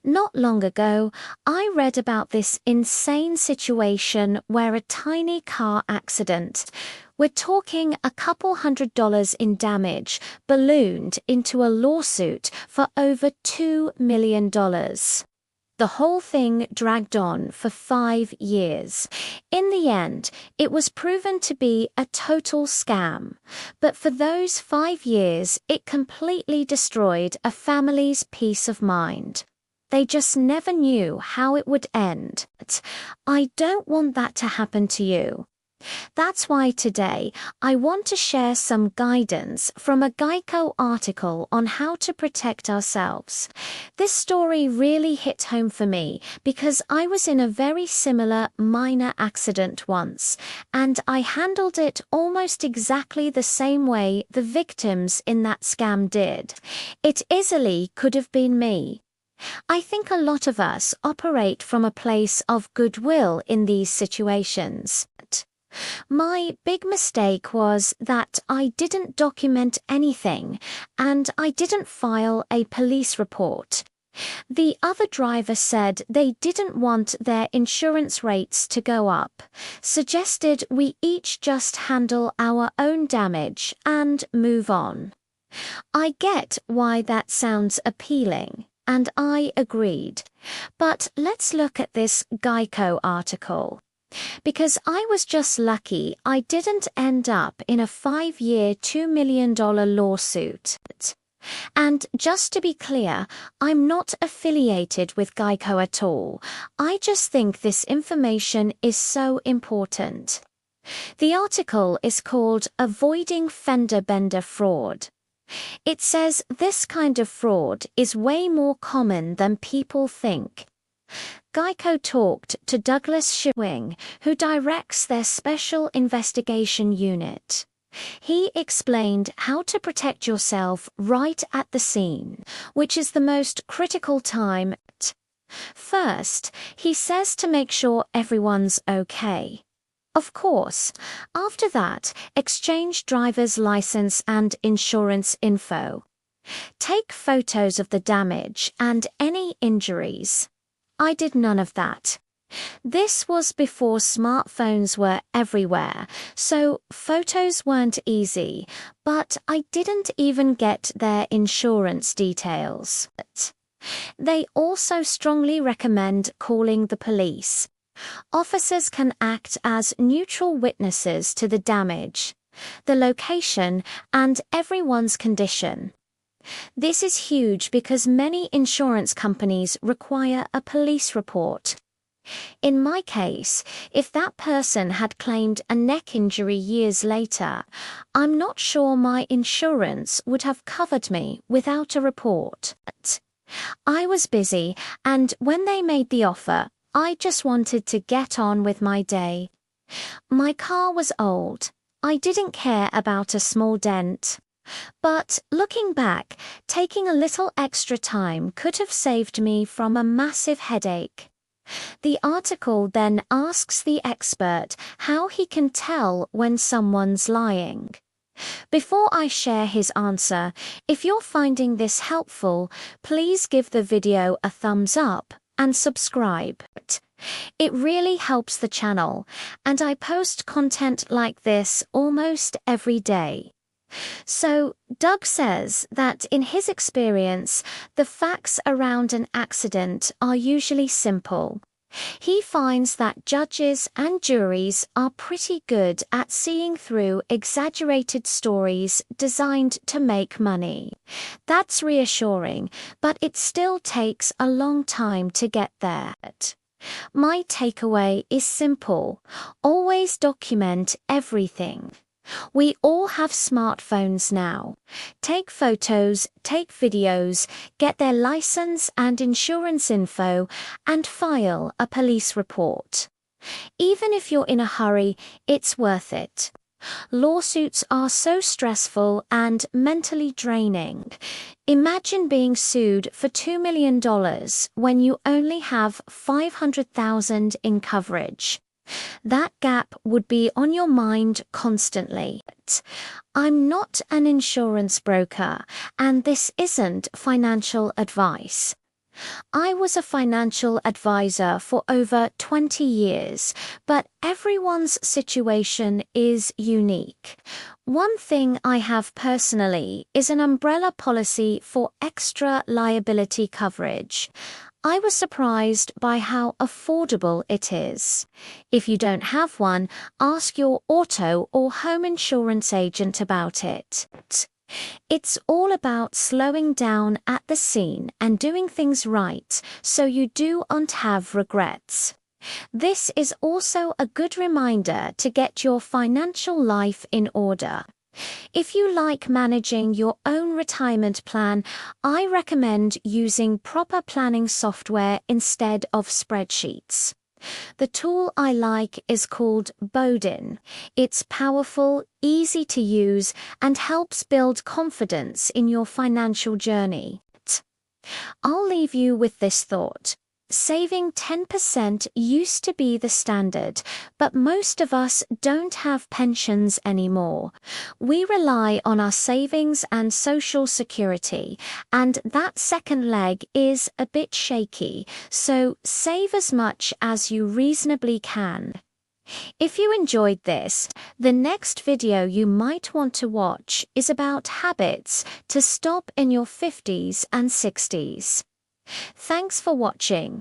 Not long ago, I read about this insane situation where a tiny car accident, we're talking a couple $100 in damage, ballooned into a lawsuit for over $2 million. The whole thing dragged on for 5 years. In the end, it was proven to be a total scam. But for those 5 years, it completely destroyed a family's peace of mind. They just never knew how it would end. I don't want that to happen to you. That's why today I want to share some guidance from a Geico article on how to protect ourselves. This story really hit home for me because I was in a very similar minor accident once, and I handled it almost exactly the same way the victims in that scam did. It easily could have been me. I think a lot of us operate from a place of goodwill in these situations. My big mistake was that I didn't document anything, and I didn't file a police report. The other driver said they didn't want their insurance rates to go up, suggested we each just handle our own damage and move on. I get why that sounds appealing, and I agreed. But let's look at this Geico article. Because I was just lucky I didn't end up in a 5-year, $2 million lawsuit. And just to be clear, I'm not affiliated with Geico at all. I just think this information is so important. The article is called Avoiding Fender Bender Fraud. It says this kind of fraud is way more common than people think. Geico talked to Douglas Schwing, who directs their Special Investigation Unit. He explained how to protect yourself right at the scene, which is the most critical time. First, he says to make sure everyone's okay. Of course, after that, exchange driver's license and insurance info. Take photos of the damage and any injuries. I did none of that. This was before smartphones were everywhere, so photos weren't easy, but I didn't even get their insurance details. They also strongly recommend calling the police. Officers can act as neutral witnesses to the damage, the location, and everyone's condition. This is huge because many insurance companies require a police report. In my case, if that person had claimed a neck injury years later, I'm not sure my insurance would have covered me without a report. I was busy, and when they made the offer, I just wanted to get on with my day. My car was old. I didn't care about a small dent. But looking back, taking a little extra time could have saved me from a massive headache. The article then asks the expert how he can tell when someone's lying. Before I share his answer, if you're finding this helpful, please give the video a thumbs up and subscribe. It really helps the channel, and I post content like this almost every day. So, Doug says that in his experience, the facts around an accident are usually simple. He finds that judges and juries are pretty good at seeing through exaggerated stories designed to make money. That's reassuring, but it still takes a long time to get there. My takeaway is simple. Always document everything. We all have smartphones now. Take photos, take videos, get their license and insurance info, and file a police report. Even if you're in a hurry, it's worth it. Lawsuits are so stressful and mentally draining. Imagine being sued for $2 million when you only have $500,000 in coverage. That gap would be on your mind constantly. I'm not an insurance broker, and this isn't financial advice. I was a financial advisor for over 20 years, but everyone's situation is unique. One thing I have personally is an umbrella policy for extra liability coverage. I was surprised by how affordable it is. If you don't have one, ask your auto or home insurance agent about it. It's all about slowing down at the scene and doing things right so you don't have regrets. This is also a good reminder to get your financial life in order. If you like managing your own retirement plan, I recommend using proper planning software instead of spreadsheets. The tool I like is called Bodin. It's powerful, easy to use, and helps build confidence in your financial journey. I'll leave you with this thought. Saving 10% used to be the standard, but most of us don't have pensions anymore. We rely on our savings and social security, and that second leg is a bit shaky, so save as much as you reasonably can. If you enjoyed this, the next video you might want to watch is about habits to stop in your 50s and 60s. Thanks for watching.